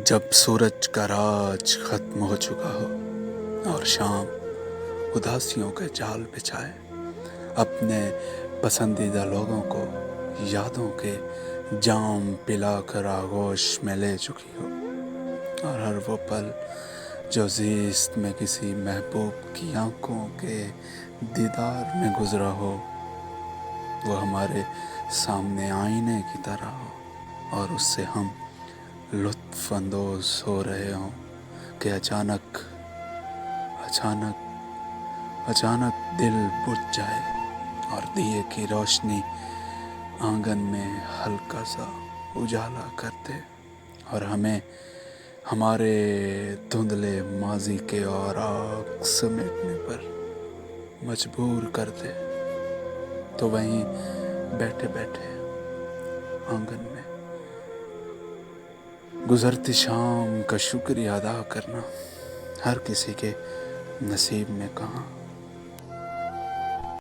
جب سورج کا راج ختم ہو چکا ہو اور شام اداسیوں کے جال بچھائے، اپنے پسندیدہ لوگوں کو یادوں کے جام پلا کر آغوش میں لے چکی ہو، اور ہر وہ پل جو زیست میں کسی محبوب کی آنکھوں کے دیدار میں گزرا ہو، وہ ہمارے سامنے آئینے کی طرح ہو اور اس سے ہم لطف اندوز ہو رہے ہوں کہ اچانک دل بجھ جائے اور دیے کی روشنی آنگن میں ہلکا سا اجالا کر دے اور ہمیں ہمارے دھندلے ماضی کے اوراق سمیٹنے پر مجبور کر دے، تو وہیں بیٹھے بیٹھے آنگن میں گزرتی شام کا شکریہ ادا کرنا ہر کسی کے نصیب میں کہاں